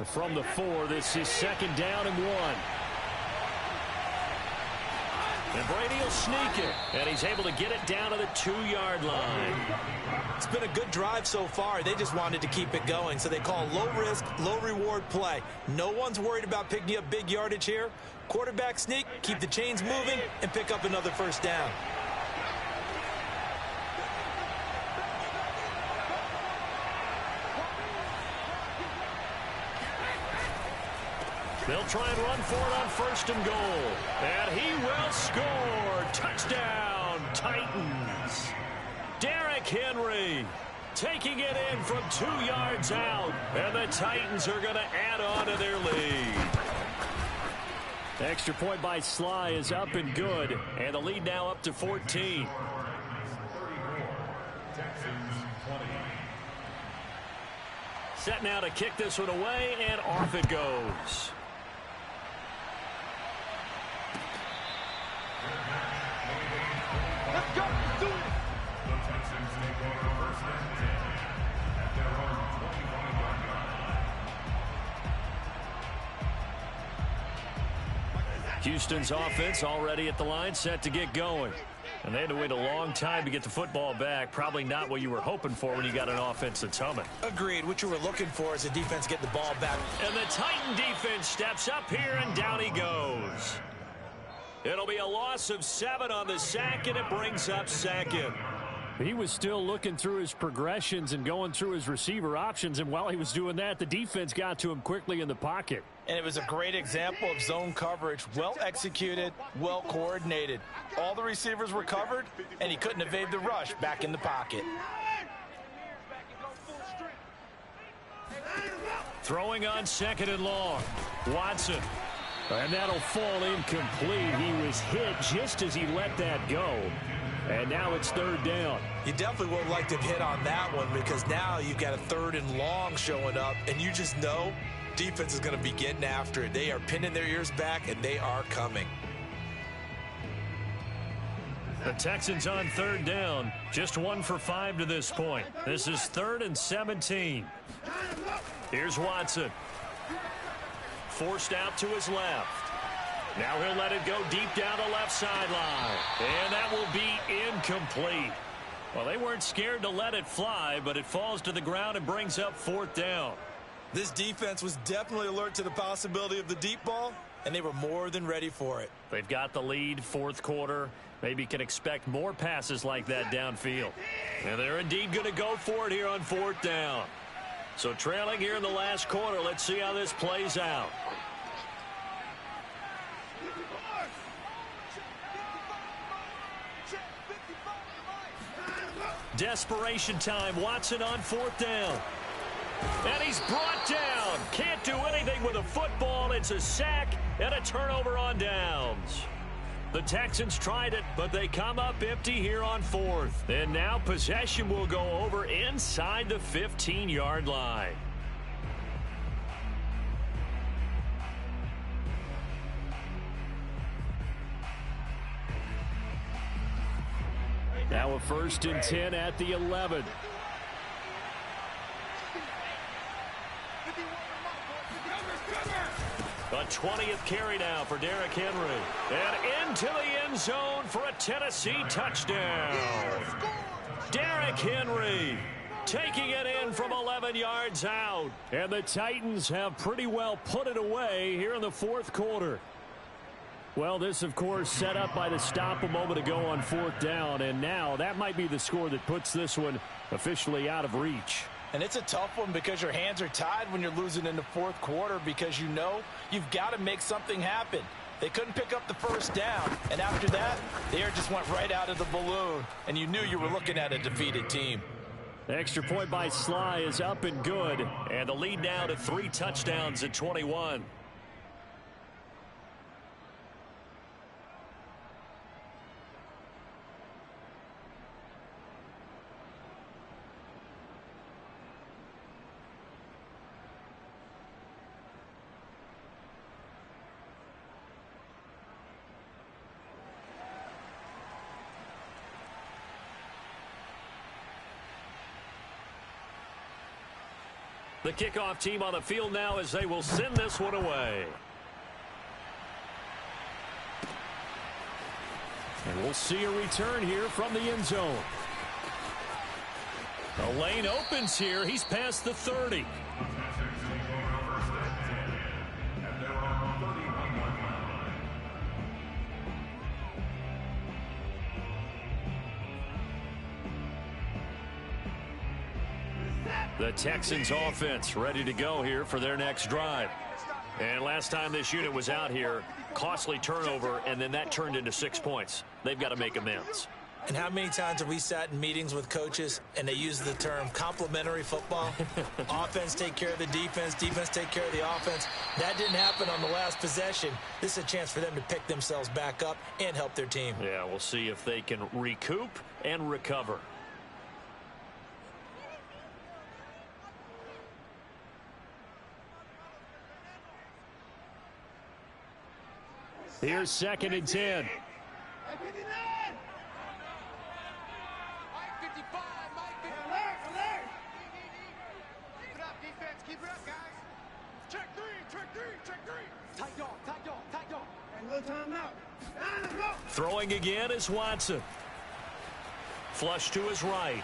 From the 4, this is second down and 1. And Brady will sneak it, and he's able to get it down to the 2-yard line.
It's been a good drive so far. They just wanted to keep it going, so they call low-risk, low-reward play. No one's worried about picking up big yardage here. Quarterback sneak, keep the chains moving, and pick up another first down.
They'll try and run for it on 1st and goal. And he will score. Touchdown, Titans. Derrick Henry taking it in from 2 yards out. And the Titans are going to add on to their lead. Extra point by Sly is up and good. And the lead now up to 14. Set now to kick this one away, and off it goes.
Let's go. Let's do it.
The Texans take over 1st and 10 at their own 21-yard line.
Houston's offense already at the line, set to get going. And they had to wait a long time to get the football back. Probably not what you were hoping for when you got an offense that's humming.
Agreed. What you were looking for is a defense getting the ball back.
And the Titan defense steps up here, and down he goes. It'll be a loss of 7 on the sack, and it brings up 2nd. He was still looking through his progressions and going through his receiver options, and while he was doing that, the defense got to him quickly in the pocket.
And it was a great example of zone coverage. Well executed, well coordinated. All the receivers were covered, and he couldn't evade the rush back in the pocket.
Throwing on 2nd and long. Watson. And that'll fall incomplete. He was hit just as he let that go. And now it's 3rd down.
You definitely would have liked to have hit on that one because now you've got a 3rd and long showing up, and you just know defense is going to be getting after it. They are pinning their ears back, and they are coming.
The Texans on 3rd down. Just 1 for 5 to this point. This is 3rd and 17. Here's Watson. Forced out to his left. Now he'll let it go deep down the left sideline. And that will be incomplete. Well, they weren't scared to let it fly, but it falls to the ground and brings up 4th down.
This defense was definitely alert to the possibility of the deep ball, and they were more than ready for it.
They've got the lead, 4th quarter. Maybe can expect more passes like that downfield. And they're indeed going to go for it here on 4th down. So trailing here in the last quarter, let's see how this plays out. Desperation time. Watson on 4th down. And he's brought down. Can't do anything with a football. It's a sack and a turnover on downs. The Texans tried it, but they come up empty here on 4th. And now possession will go over inside the 15-yard line. Now a 1st and 10 at the 11. A 20th carry now for Derrick Henry. And into the end zone for a Tennessee touchdown. Derrick Henry taking it in from 11 yards out. And the Titans have pretty well put it away here in the 4th quarter. Well, this, of course, set up by the stop a moment ago on 4th down. And now that might be the score that puts this one officially out of reach.
And it's a tough one because your hands are tied when you're losing in the 4th quarter because you know you've got to make something happen. They couldn't pick up the 1st down, and after that, the air just went right out of the balloon, and you knew you were looking at a defeated team.
The extra point by Sly is up and good, and the lead now to 3 touchdowns at 21. The kickoff team on the field now as they will send this one away. And we'll see a return here from the end zone. The lane opens here. He's past the 30. The Texans offense ready to go here for their next drive. And last time this unit was out here, costly turnover, and then that turned into 6 points. They've got to make amends.
And how many times have we sat in meetings with coaches and they use the term complementary football? Offense take care of the defense, defense take care of the offense. That didn't happen on the last possession. This is a chance for them to pick themselves back up and help their team.
Yeah, we'll see if they can recoup and recover. Here's 2nd and 10. Throwing again is Watson. Flush to his right.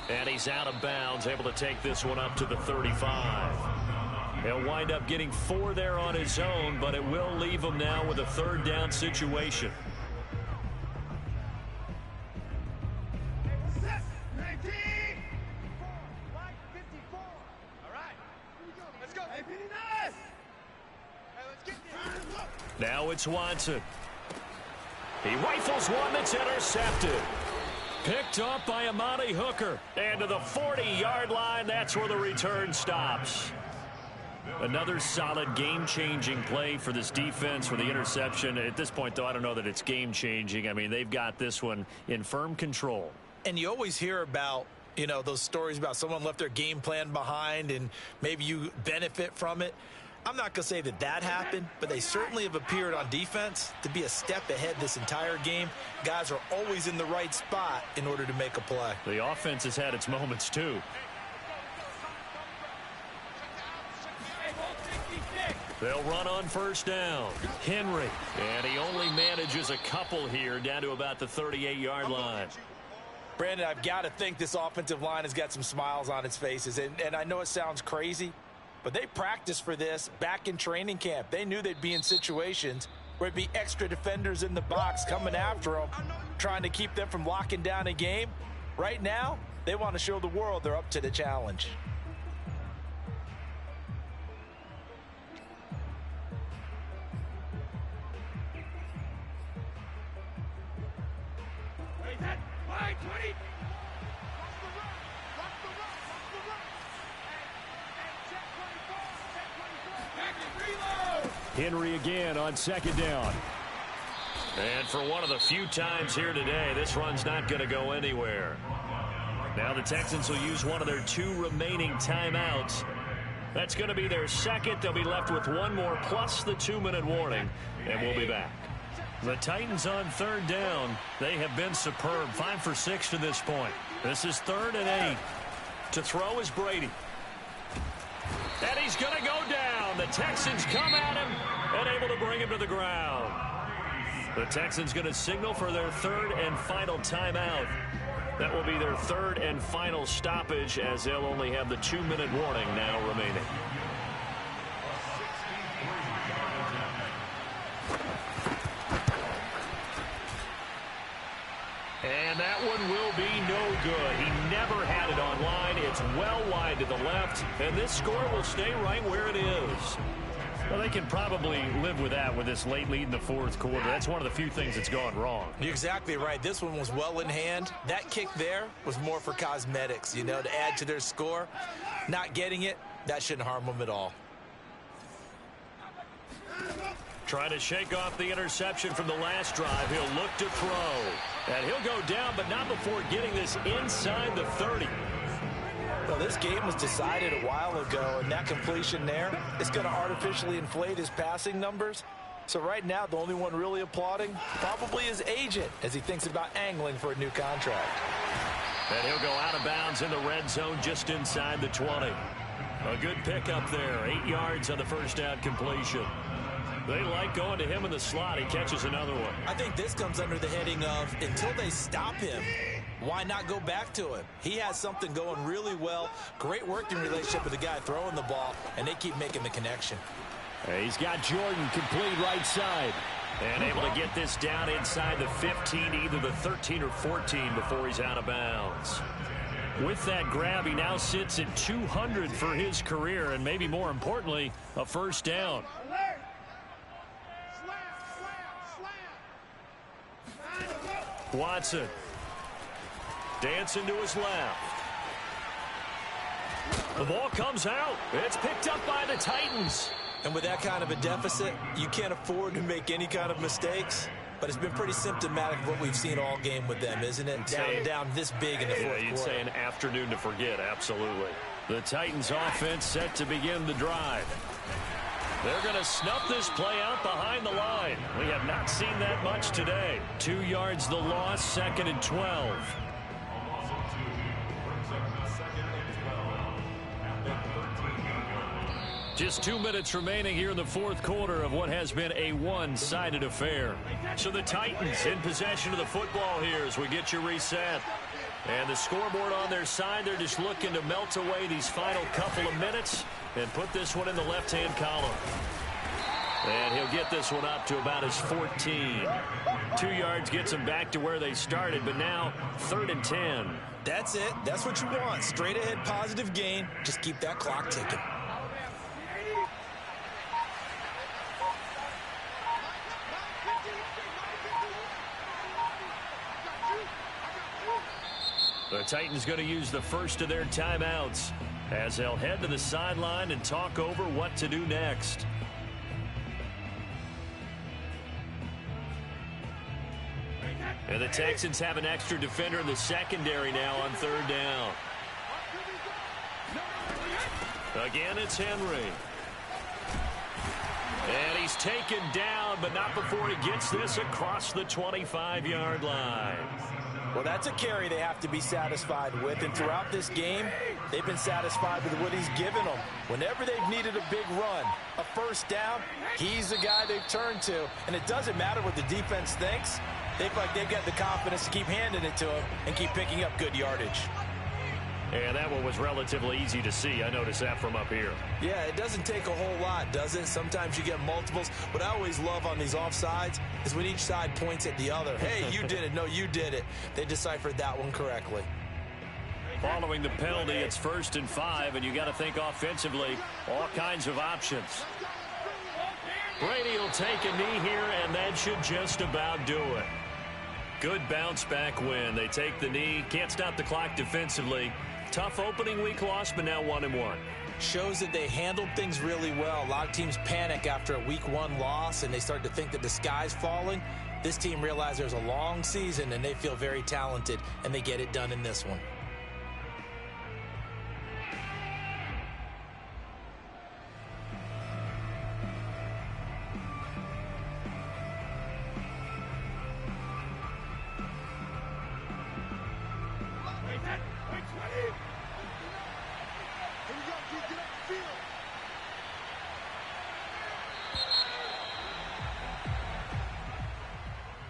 And he's out of bounds, able to take this one up to the 35. He'll wind up getting 4 there on his own, but it will leave him now with a 3rd down situation. Now it's Watson. He rifles one that's intercepted. Picked up by Amani Hooker. And to the 40-yard line, that's where the return stops. Another solid game-changing play for this defense for the interception. At this point, though, I don't know that it's game-changing. I mean, they've got this one in firm control.
And you always hear about, you know, those stories about someone left their game plan behind and maybe you benefit from it. I'm not going to say that that happened, but they certainly have appeared on defense to be a step ahead this entire game. Guys are always in the right spot in order to make a play.
The offense has had its moments, too. They'll run on 1st down. Henry. And he only manages a couple here down to about the 38-yard line.
Brandon, I've got to think this offensive line has got some smiles on its faces. And I know it sounds crazy, but they practiced for this back in training camp. They knew they'd be in situations where it'd be extra defenders in the box coming after them, trying to keep them from locking down a game. Right now, they want to show the world they're up to the challenge.
Henry again on 2nd down. And for one of the few times here today, this run's not going to go anywhere. Now the Texans will use one of their 2 remaining timeouts. That's going to be their 2nd. They'll be left with 1 more plus the 2-minute warning, and we'll be back. The Titans on 3rd down. They have been superb. 5 for 6 to this point. This is 3rd and 8. To throw is Brady. And he's going to go down. The Texans come at him and able to bring him to the ground. The Texans going to signal for their 3rd and final timeout. That will be their 3rd and final stoppage, as they'll only have the 2-minute warning now remaining. And that one will be no good. He never had it on line. It's well wide to the left, and this score will stay right where it is. Well, they can probably live with that with this late lead in the 4th quarter. That's one of the few things that's gone wrong.
You're exactly right. This one was well in hand. That kick there was more for cosmetics, you know, to add to their score. Not getting it, that shouldn't harm them at all.
Trying to shake off the interception from the last drive. He'll look to throw. And he'll go down, but not before getting this inside the 30.
Well, this game was decided a while ago, and that completion there is going to artificially inflate his passing numbers. So right now, the only one really applauding probably his agent as he thinks about angling for a new contract.
And he'll go out of bounds in the red zone just inside the 20. A good pickup there. 8 yards on the 1st down completion. They like going to him in the slot. He catches another one.
I think this comes under the heading of until they stop him, why not go back to him? He has something going really well. Great working relationship with the guy throwing the ball, and they keep making the connection.
He's got Jordan complete right side. And able to get this down inside the 15, either the 13 or 14 before he's out of bounds. With that grab, he now sits at 200 for his career, and maybe more importantly, a first down. Watson dancing to his left. The ball comes out. It's picked up by the Titans.
And with that kind of a deficit, you can't afford to make any kind of mistakes. But it's been pretty symptomatic of what we've seen all game with them, isn't it? Down this big in the fourth quarter.
You'd say an afternoon to forget, absolutely. The Titans offense set to begin the drive. They're going to snuff this play out behind the line. We have not seen that much today. 2 yards the loss, 2nd and 12. Just 2 minutes remaining here in the fourth quarter of what has been a one-sided affair. So the Titans in possession of the football here as we get you reset. And the scoreboard on their side, they're just looking to melt away these final couple of minutes and put this one in the left-hand column. And he'll get this one up to about his 14. 2 yards gets them back to where they started, but now 3rd and 10.
That's it. That's what you want. Straight ahead positive gain. Just keep that clock ticking.
The Titans going to use the first of their timeouts as they'll head to the sideline and talk over what to do next. And the Texans have an extra defender in the secondary now on 3rd down. Again, it's Henry. And he's taken down, but not before he gets this across the 25-yard line.
Well, that's a carry they have to be satisfied with, and throughout this game, they've been satisfied with what he's given them. Whenever they've needed a big run, a first down, he's the guy they've turned to. And it doesn't matter what the defense thinks. They feel like they've got the confidence to keep handing it to him and keep picking up good yardage.
And that one was relatively easy to see. I noticed that from up here.
Yeah, it doesn't take a whole lot, does it? Sometimes you get multiples. What I always love on these offsides is when each side points at the other. Hey, you did it. No, you did it. They deciphered that one correctly.
Following the penalty, it's 1st and 5, and you got to think offensively, all kinds of options. Brady will take a knee here, and that should just about do it. Good bounce-back win. They take the knee, can't stop the clock defensively. Tough opening week loss, but now 1-1.
Shows that they handled things really well. A lot of teams panic after a week 1 loss, and they start to think that the sky's falling. This team realized there's a long season, and they feel very talented, and they get it done in this one.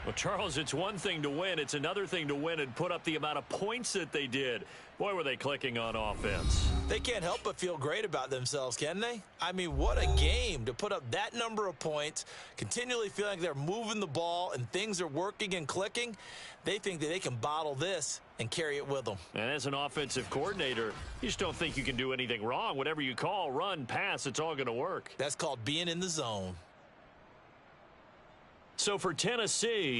Well, Charles, it's one thing to win. It's another thing to win and put up the amount of points that they did. Boy, were they clicking on offense.
They can't help but feel great about themselves, can they? I mean, what a game to put up that number of points, continually feeling like they're moving the ball and things are working and clicking. They think that they can bottle this and carry it with them.
And as an offensive coordinator, you just don't think you can do anything wrong. Whatever you call, run, pass, it's all going to work.
That's called being in the zone.
So for Tennessee,